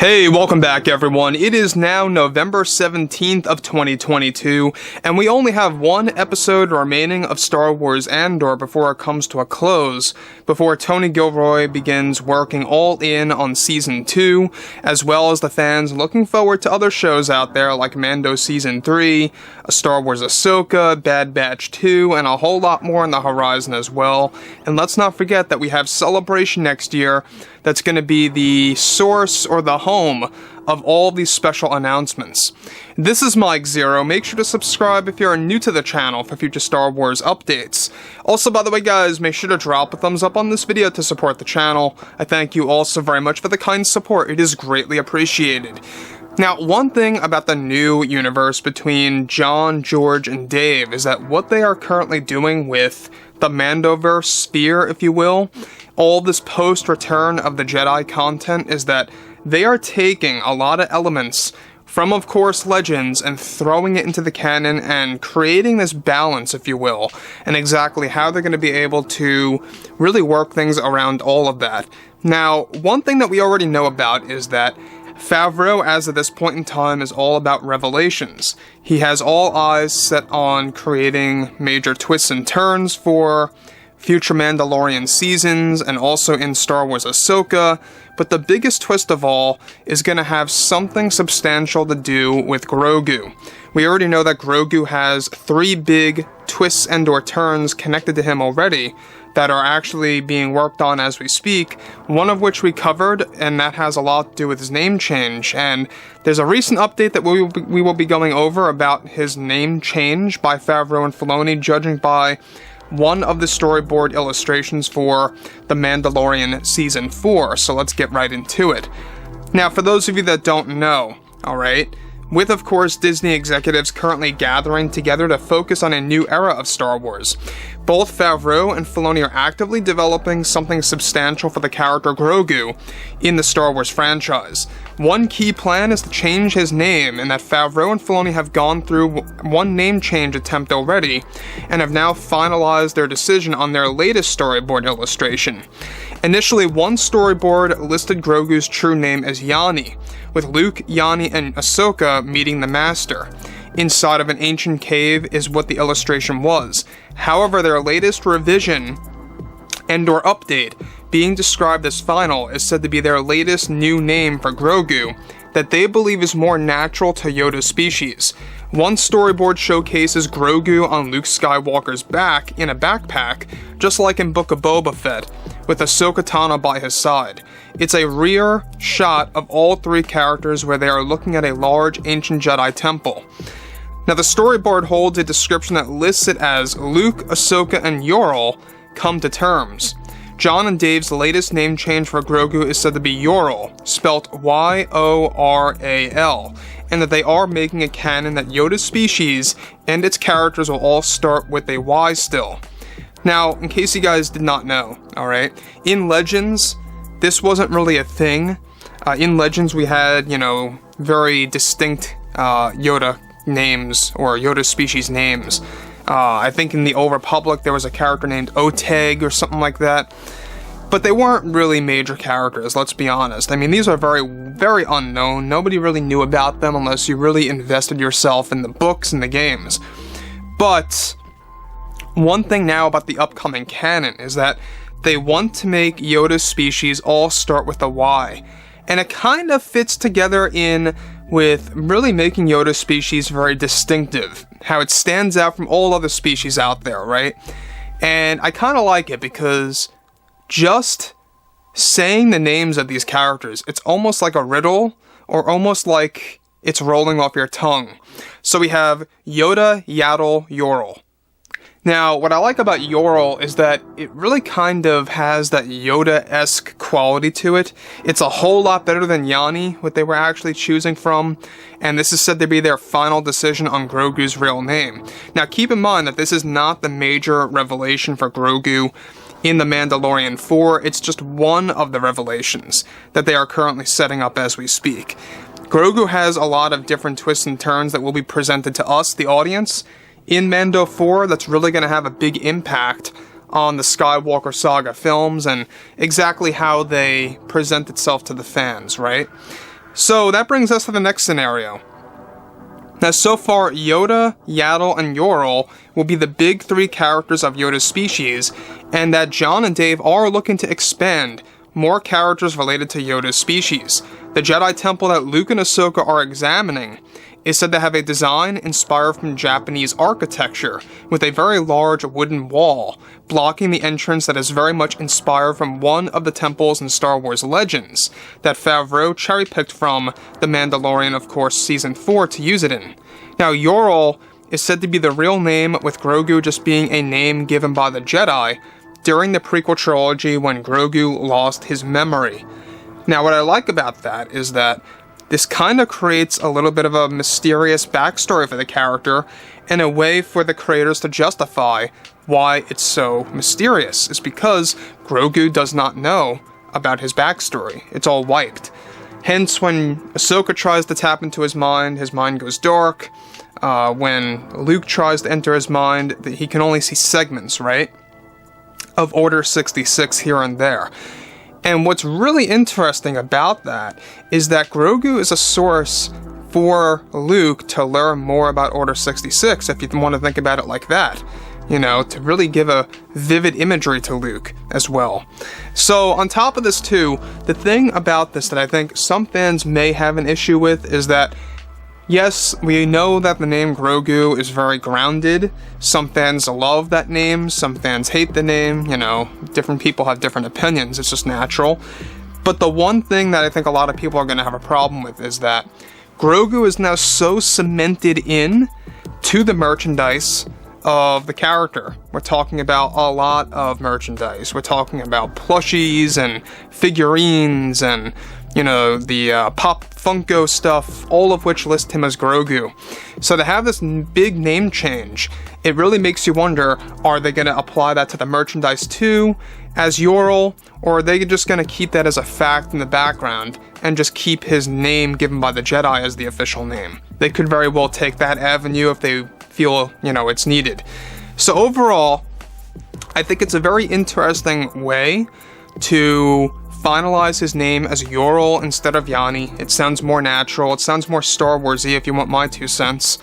Hey, welcome back everyone. It is now November 17th of 2022, and we only have one episode remaining of Star Wars Andor before it comes to a close, before Tony Gilroy begins working all in on Season 2, as well as the fans looking forward to other shows out there like Mando Season 3, Star Wars Ahsoka, Bad Batch 2, and a whole lot more on the horizon as well. And let's not forget that we have Celebration next year, that's going to be the source or the home of all these special announcements. This is Mike Zero. Make sure to subscribe if you're new to the channel for future Star Wars updates. Also, by the way guys, make sure to drop a thumbs up on this video to support the channel. I thank you all so very much for the kind support. It is greatly appreciated. Now, one thing about the new universe between John, George, and Dave is that what they are currently doing with the Mandoverse sphere, if you will, all this post-Return of the Jedi content, is that they are taking a lot of elements from, of course, Legends and throwing it into the canon and creating this balance, if you will, and exactly how they're going to be able to really work things around all of that. Now, one thing that we already know about is that Favreau, as of this point in time, is all about Revelations. He has all eyes set on creating major twists and turns for future Mandalorian seasons, and also in Star Wars Ahsoka, but the biggest twist of all is going to have something substantial to do with Grogu. We already know that Grogu has 3 big twists and or turns connected to him already that are actually being worked on as we speak, one of which we covered, and that has a lot to do with his name change. And there's a recent update that we will be going over about his name change by Favreau and Filoni, judging by one of the storyboard illustrations for The Mandalorian Season 4, so let's get right into it. Now, for those of you that don't know, alright, with of course Disney executives currently gathering together to focus on a new era of Star Wars, both Favreau and Filoni are actively developing something substantial for the character Grogu in the Star Wars franchise. One key plan is to change his name, and that Favreau and Filoni have gone through one name change attempt already, and have now finalized their decision on their latest storyboard illustration. Initially, one storyboard listed Grogu's true name as Yanni, with Luke, Yanni, and Ahsoka meeting the Master. Inside of an ancient cave is what the illustration was. However, their latest revision and/or update, being described as final, is said to be their latest new name for Grogu, that they believe is more natural to Yoda's species. One storyboard showcases Grogu on Luke Skywalker's back in a backpack, just like in Book of Boba Fett, with Ahsoka Tano by his side. It's a rear shot of all 3 characters where they are looking at a large ancient Jedi temple. Now, the storyboard holds a description that lists it as Luke, Ahsoka, and Yoral come to terms. John and Dave's latest name change for Grogu is said to be Yoral, spelt Y-O-R-A-L, and that they are making a canon that Yoda's species and its characters will all start with a Y still. Now, in case you guys did not know, alright, in Legends, this wasn't really a thing. In Legends, we had, very distinct Yoda names, or Yoda species names. I think in the Old Republic there was a character named Oteg or something like that. But they weren't really major characters, let's be honest. I mean, these are very, very unknown. Nobody really knew about them unless you really invested yourself in the books and the games. But one thing now about the upcoming canon is that they want to make Yoda's species all start with a Y. And it kind of fits together in with really making Yoda's species very distinctive. How it stands out from all other species out there, right? And I kind of like it because just saying the names of these characters, it's almost like a riddle, or almost like it's rolling off your tongue. So we have Yoda, Yaddle, Yoral. Now, what I like about Yoral is that it really kind of has that Yoda-esque quality to it. It's a whole lot better than Yanni, what they were actually choosing from, and this is said to be their final decision on Grogu's real name. Now, keep in mind that this is not the major revelation for Grogu in The Mandalorian 4, it's just one of the revelations that they are currently setting up as we speak. Grogu has a lot of different twists and turns that will be presented to us, the audience, in Mando 4 that's really going to have a big impact on the Skywalker saga films and exactly how they present itself to the fans, right? So that brings us to the next scenario. Now, so far, Yoda, Yaddle, and Yoral will be the big 3 characters of Yoda's species, and that John and Dave are looking to expand more characters related to Yoda's species. The Jedi Temple that Luke and Ahsoka are examining is said to have a design inspired from Japanese architecture, with a very large wooden wall blocking the entrance that is very much inspired from one of the temples in Star Wars Legends that Favreau cherry-picked from The Mandalorian, of course, Season 4 to use it in. Now, Yoral is said to be the real name, with Grogu just being a name given by the Jedi during the prequel trilogy when Grogu lost his memory. Now, what I like about that is that this kind of creates a little bit of a mysterious backstory for the character, and a way for the creators to justify why it's so mysterious. It's because Grogu does not know about his backstory. It's all wiped. Hence, when Ahsoka tries to tap into his mind goes dark. When Luke tries to enter his mind, he can only see segments, right, of Order 66 here and there. And what's really interesting about that is that Grogu is a source for Luke to learn more about Order 66, if you want to think about it like that. You know, to really give a vivid imagery to Luke as well. So, on top of this too, the thing about this that I think some fans may have an issue with is that, yes, we know that the name Grogu is very grounded. Some fans love that name, some fans hate the name, you know, different people have different opinions, it's just natural. But the one thing that I think a lot of people are going to have a problem with is that Grogu is now so cemented in to the merchandise of the character. We're talking about a lot of merchandise. We're talking about plushies and figurines and, you know, the Pop Funko stuff, all of which list him as Grogu. So to have this big name change, it really makes you wonder, are they going to apply that to the merchandise too, as Yoral, or are they just going to keep that as a fact in the background and just keep his name given by the Jedi as the official name? They could very well take that avenue if they feel, you know, it's needed. So overall, I think it's a very interesting way to finalize his name as Yoral instead of Yanni. It sounds more natural, it sounds more Star Wars-y if you want my 2 cents.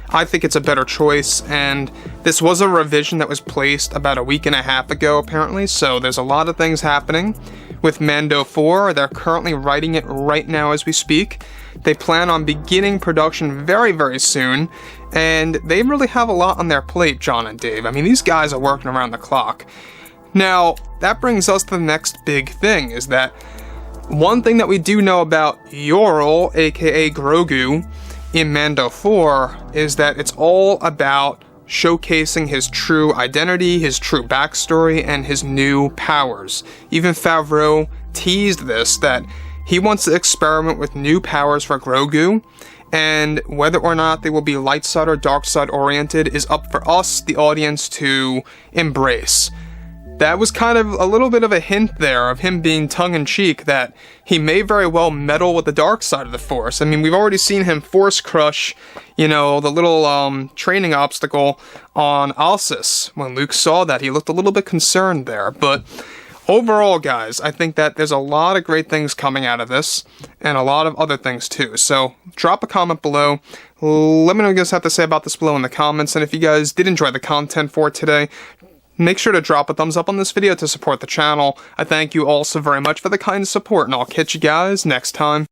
I think it's a better choice, and this was a revision that was placed about a week and a half ago apparently, so there's a lot of things happening. With Mando 4, they're currently writing it right now as we speak. They plan on beginning production very, very soon, and they really have a lot on their plate, John and Dave. I mean, these guys are working around the clock. Now, that brings us to the next big thing, is that one thing that we do know about Yoral, aka Grogu, in Mando 4, is that it's all about showcasing his true identity, his true backstory, and his new powers. Even Favreau teased this, that he wants to experiment with new powers for Grogu, and whether or not they will be light side or dark side oriented is up for us, the audience, to embrace. That was kind of a little bit of a hint there of him being tongue-in-cheek that he may very well meddle with the dark side of the Force. I mean, we've already seen him Force crush, you know, the little training obstacle on Alsus. When Luke saw that, he looked a little bit concerned there. But overall, guys, I think that there's a lot of great things coming out of this, and a lot of other things too. So drop a comment below. Let me know what you guys have to say about this below in the comments. And if you guys did enjoy the content for today, make sure to drop a thumbs up on this video to support the channel. I thank you all so very much for the kind support, and I'll catch you guys next time.